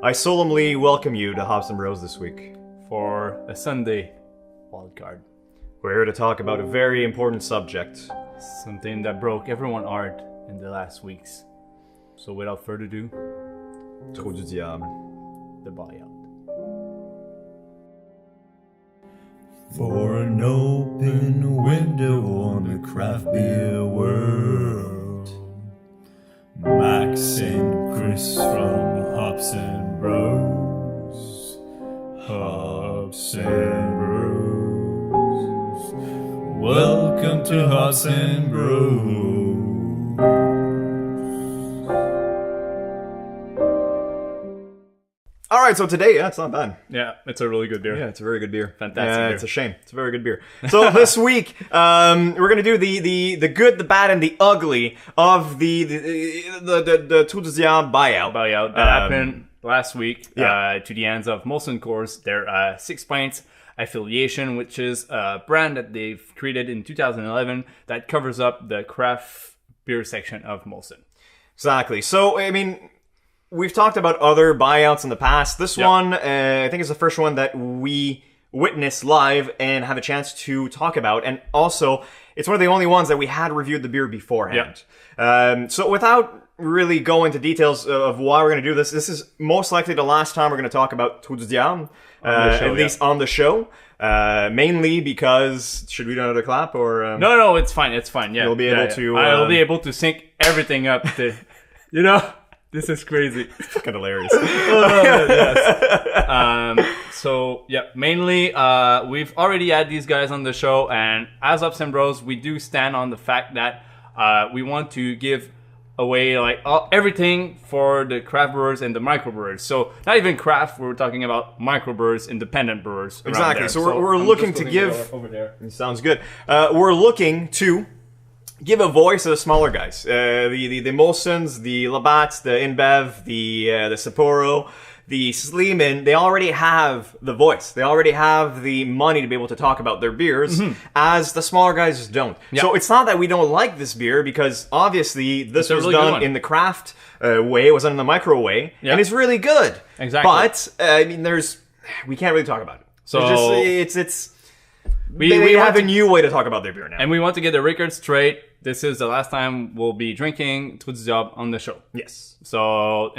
I solemnly welcome you to Hops and Bros this week. For a Sunday wildcard. We're here to talk about a very important subject. Something that broke everyone's heart in the last weeks. So without further ado, Trou du Diable. the buyout. For an open window on the craft beer world, Max and Chris from Hops and Bros. Hops and Bros. Welcome to Hops and Bros. Alright, so today, it's not bad. Yeah, it's a really good beer. Yeah, it's a very good beer. Fantastic beer. It's a shame. It's a very good beer. So this week, we're gonna do the good, the bad, and the ugly of the Trou du Diable buyout. Buyout that happened last week yeah. to the hands of Molson-Coors, their Six Pints affiliation, which is a brand that they've created in 2011 that covers up the craft beer section of Molson. Exactly. So, I mean, we've talked about other buyouts in the past. This one, I think, is the first one that we witnessed live and have a chance to talk about. And also, it's one of the only ones that we had reviewed the beer beforehand. So without really going into details of why we're going to do this, this is most likely the last time we're going to talk about Trou du Diable, at least on the show. Mainly because, should we do another clap or? No, it's fine. It's fine. Yeah, you'll be able to. I'll be able to sync everything up. To, you know. This is crazy. It's fucking hilarious. So, yeah, mainly, we've already had these guys on the show, and as Hops and Bros, we do stand on the fact that we want to give away like everything for the craft brewers and the microbrewers. So, not even craft, we're talking about microbrewers, independent brewers. Exactly. There. So, we're looking to give. Over there. Sounds good. We're looking to give a voice to the smaller guys. The Molsons, the Labatts, the InBev, the Sapporo, the Sleeman, they already have the voice. They already have the money to be able to talk about their beers, as the smaller guys don't. Yeah. So it's not that we don't like this beer, because obviously this was really done in the craft way, it was done in the micro way, and it's really good. Exactly. But, I mean, we can't really talk about it. So they have a new way to talk about their beer now. And we want to get the record straight. This is the last time we'll be drinking Trou du Diable on the show. Yes. So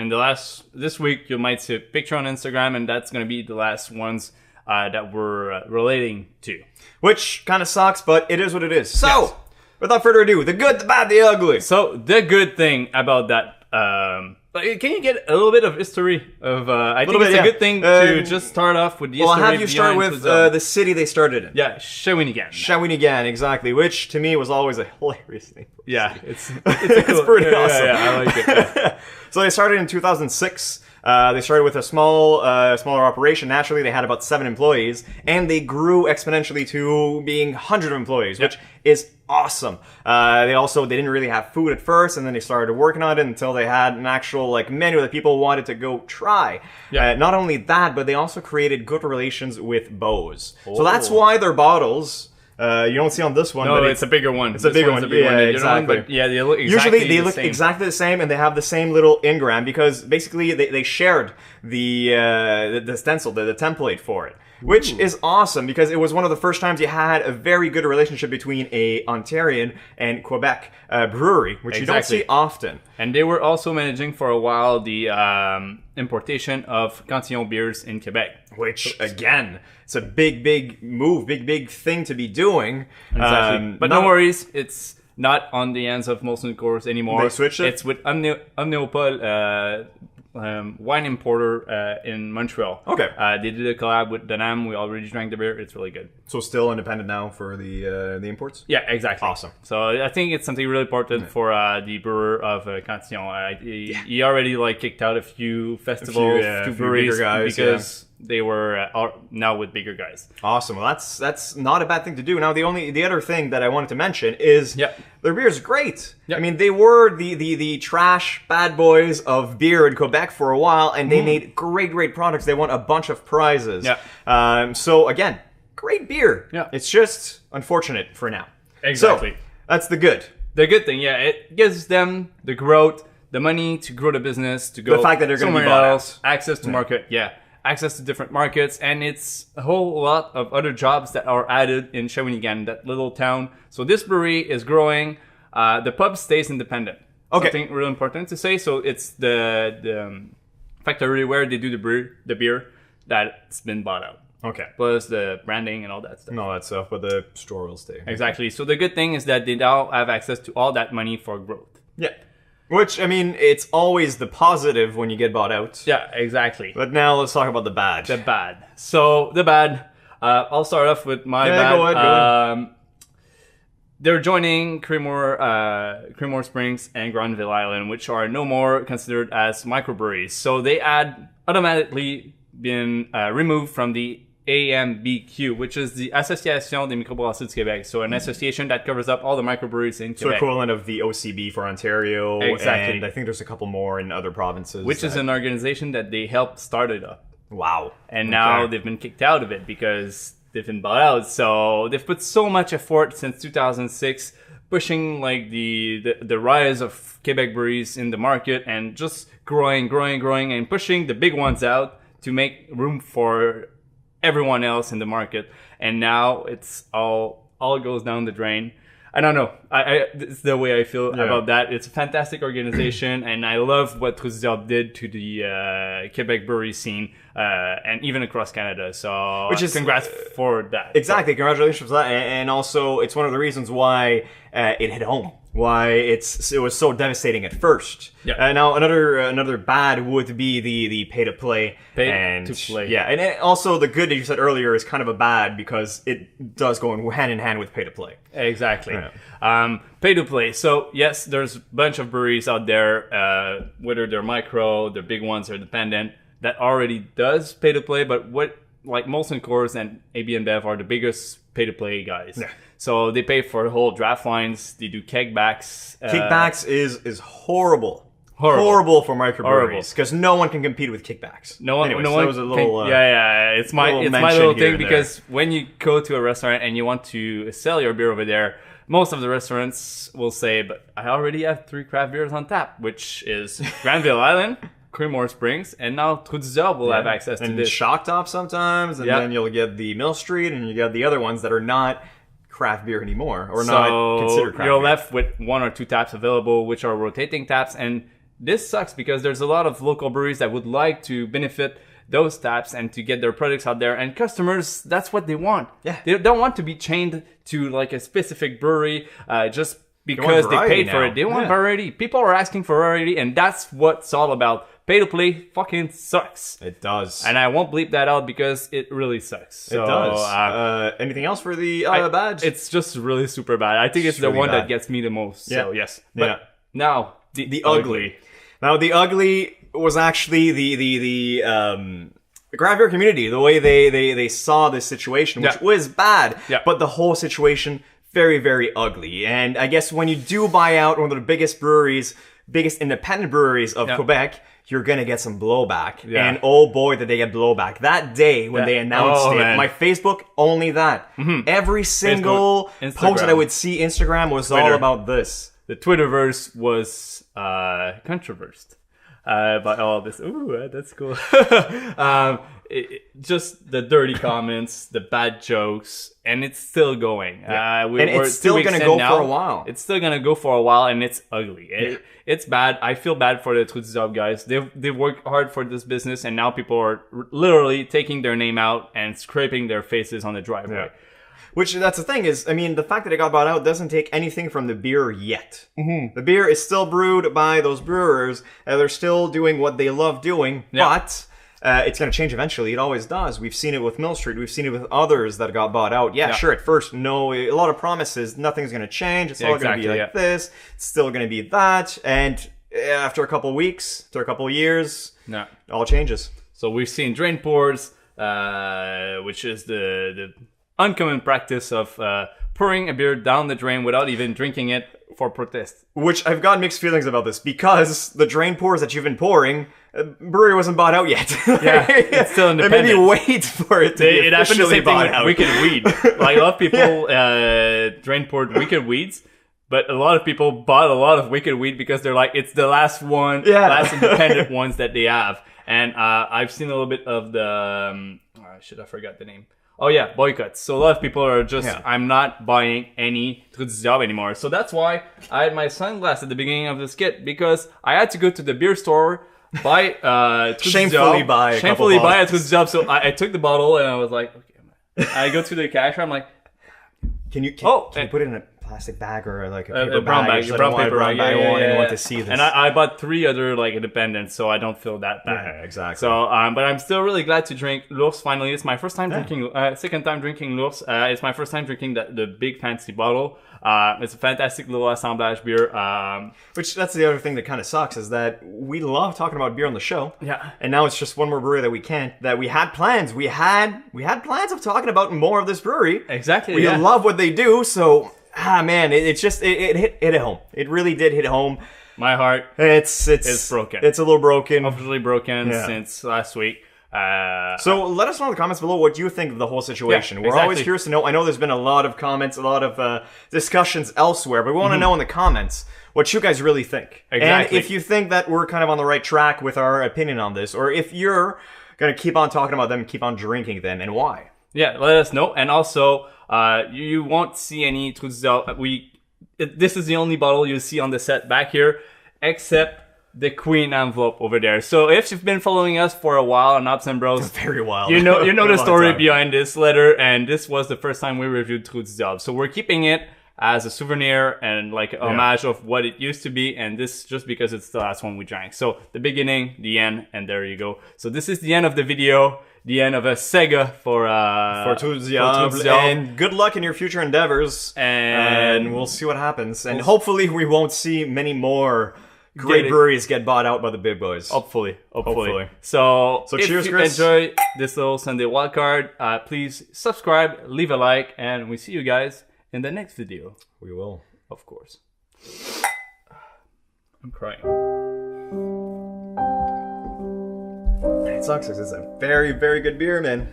this week, you might see a picture on Instagram, and that's going to be the last ones that we're relating to. Which kind of sucks, but it is what it is. So, without further ado, the good, the bad, the ugly. So, the good thing about that, can you get a little bit of history of, I think it's a good thing to just start off with the history. Well, I'll have you start with the city they started in. Yeah, Shawinigan. Shawinigan, exactly, which to me was always a hilarious name. Yeah, it's pretty awesome. Yeah, I like it. Yeah. So they started in 2006. They started with a smaller operation. Naturally, they had about 7 employees, and they grew exponentially to being 100 employees, which is awesome. They didn't really have food at first, and then they started working on it until they had an actual menu that people wanted to go try. Not only that, but they also created good relations with Bose. So that's why their bottles. You don't see on this one. No, but it's a bigger one. It's a bigger one. Yeah, exactly. But yeah, they look Usually the same. exactly the same, and they have the same little engram because basically they shared the stencil, the template for it, which is awesome because it was one of the first times you had a very good relationship between a Ontarian and Québec brewery, which you don't see often. And they were also managing for a while the importation of Cantillon beers in Quebec. Which, again, it's a big move, big thing to be doing. Exactly. But no worries, it's not on the hands of Molson-Coors anymore. They switched it? It's with Omniopol, wine importer in Montreal. Okay. They did a collab with Danam. We already drank the beer. It's really good. So still independent now for the imports? Yeah, exactly. Awesome. So I think it's something really important for the brewer of Cantillon. He already kicked out a few festivals, two breweries guys, because they were now with bigger guys. Awesome. Well, that's not a bad thing to do. Now, the other thing that I wanted to mention is their beer is great. I mean, they were the trash bad boys of beer in Quebec for a while, and they made great products. They won a bunch of prizes. So again, great beer. It's just unfortunate for now. Exactly. So, that's the good. The good thing, it gives them the growth the money to grow the business, to go The fact that they're gonna be somewhere bought else, out. access to market, access to different markets, and it's a whole lot of other jobs that are added in Shawinigan, that little town. So this brewery is growing. The pub stays independent. Okay. Something really important to say. So it's the factory where they do the beer that's been bought out. Okay. Plus the branding and all that stuff. And all that stuff, but the store will stay. Exactly. So the good thing is that they now have access to all that money for growth. Yeah. Which, I mean, it's always the positive when you get bought out. Yeah, exactly. But now let's talk about the bad. The bad. So the bad. I'll start off with my bad. Go ahead. They're joining Creemore Springs and Granville Island, which are no more considered as microbreweries. So they had automatically been removed from the AMBQ, which is the Association des microbrasseries du Québec. So an association that covers up all the microbreweries in So Quebec. equivalent of the OCB for Ontario. Exactly. And I think there's a couple more in other provinces. Which is an organization that they helped start it up. Wow. And now Okay. they've been kicked out of it because they've been bought out. So they've put so much effort since 2006 pushing like the rise of Quebec breweries in the market and just growing and pushing the big ones out to make room for everyone else in the market. And now it's all goes down the drain. I don't know. It's the way I feel about that. It's a fantastic organization, and I love what Trou du Diable did to the Quebec brewery scene, and even across Canada. So, Which is congrats for that. Exactly. Congratulations for that. And also, it's one of the reasons why it hit home. Why it was so devastating at first. Yeah. Now another bad would be the pay to play. Pay to play. Yeah, and also the good that you said earlier is kind of a bad because it does go hand in hand with pay to play. Exactly. Yeah. Pay to play. So yes, there's a bunch of breweries out there, whether they're micro, they're big ones, or dependent, that already does pay to play. But like Molson-Coors and AB InBev are the biggest pay to play guys. Yeah. So they pay for the whole draft lines. They do kegbacks. Kickbacks is horrible. Horrible for microbreweries because no one can compete with kickbacks. No one. Anyways, no that one. was a little. It's my little my mention little here thing and because when you go to a restaurant and you want to sell your beer over there, most of the restaurants will say, "But I already have 3 craft beers on tap," which is Granville Island, Creemore Springs, and now Trou du Diable will have access to and this. Shock Top sometimes, and then you'll get the Mill Street, and you get the other ones that are not craft beer anymore, or not considered craft you're beer. left with 1 or 2 taps available, which are rotating taps, and this sucks because there's a lot of local breweries that would like to benefit those taps and to get their products out there, and customers, that's what they want. Yeah. They don't want to be chained to like a specific brewery just because they paid for now. it. They want variety. People are asking for variety, and that's what it's all about. Pay to play fucking sucks. It does. And I won't bleep that out because it really sucks. So, it does. Anything else for the badge? It's just really super bad. I think it's the really one bad. that gets me the most. So yes. But Yeah. now the ugly. Now the ugly was actually the craft beer community, the way they saw this situation, which was bad. Yeah. But the whole situation very, very ugly. And I guess when you do buy out one of the biggest independent breweries of Quebec, you're gonna get some blowback. Yeah. And oh boy, did they get blowback. That day when they announced it, man. my Facebook, only that. Every single Facebook, post that I Instagram. would see Instagram was all Twitter. about this. the Twitterverse was controversed by all this. Ooh, that's cool. Just the dirty comments, the bad jokes, and it's still going. And it's still going to go for a while. It's still going to go for a while, and it's ugly. It's bad. I feel bad for the Trou du Diable guys. They've worked hard for this business, and now people are literally taking their name out and scraping their faces on the driveway. Yeah. Which, that's the thing is, I mean, the fact that it got bought out doesn't take anything from the beer yet. The beer is still brewed by those brewers, and they're still doing what they love doing, but it's going to change eventually. It always does. We've seen it with Mill Street. We've seen it with others that got bought out. Yeah, sure, at first, a lot of promises. Nothing's going to change. It's all going to be like this. It's still going to be that. And after a couple of weeks, after a couple of years, it all changes. So we've seen drain pours, which is the uncommon practice of pouring a beer down the drain without even drinking it for protest. Which I've got mixed feelings about this because the drain pours that you've been pouring, brewery wasn't bought out yet. Yeah, it's still independent. Maybe wait for it to be It happened the officially same thing bought with out. Wicked Weed. Like a lot of people drain poured Wicked Weeds But a lot of people bought a lot of Wicked Wheat because they're like, it's the last one, last independent ones that they have. And I've seen a little bit of the, I forgot the name. Oh yeah, boycotts. So a lot of people are just, I'm not buying any Trou du Diable anymore. So that's why I had my sunglasses at the beginning of this kit, because I had to go to the beer store, buy shamefully buy a Trou du Diable. So I took the bottle and I was like, okay, I go to the cashier. I'm like, can you put it in a plastic bag or like a paper brown bag? A brown paper bag. I don't want anyone to see this. And I bought 3 other like independents, so I don't feel that bad. Yeah, exactly. So, but I'm still really glad to drink L'Ours finally. It's my first time drinking, second time drinking L'Ours. It's my first time drinking the big fancy bottle. It's a fantastic little assemblage beer. Which that's the other thing that kind of sucks is that we love talking about beer on the show. Yeah. And now it's just one more brewery that we can't. That we had plans. We had plans of talking about more of this brewery. Exactly. We love what they do. So man, it hit home. It really did hit home. My heart. It's broken. It's a little broken. Officially broken since last week. So let us know in the comments below what you think of the whole situation. We're always curious to know. I know there's been a lot of comments, a lot of discussions elsewhere, but we want to know in the comments what you guys really think. Exactly. And if you think that we're kind of on the right track with our opinion on this, or if you're going to keep on talking about them, keep on drinking them, and why. Yeah, let us know. And also, you won't see any Trou du Diable. This is the only bottle you see on the set back here, except the Queen envelope over there. So if you've been following us for a while on Ops and Bros, very wild. You know the story behind this letter, and this was the first time we reviewed Trou du Diable. So we're keeping it as a souvenir and like a homage of what it used to be, and this just because it's the last one we drank. So the beginning, the end, and there you go. So this is the end of the video, the end of a Sega for Trou du Diable. And good luck in your future endeavors, and we'll see what happens. And hopefully we won't see many more great breweries get bought out by the big boys. Hopefully. So if cheers, you Chris. enjoy this little Sunday wildcard, please subscribe, leave a like, and we see you guys in the next video. We will. Of course. I'm crying. It sucks because it's a very, very good beer, man.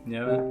Yeah.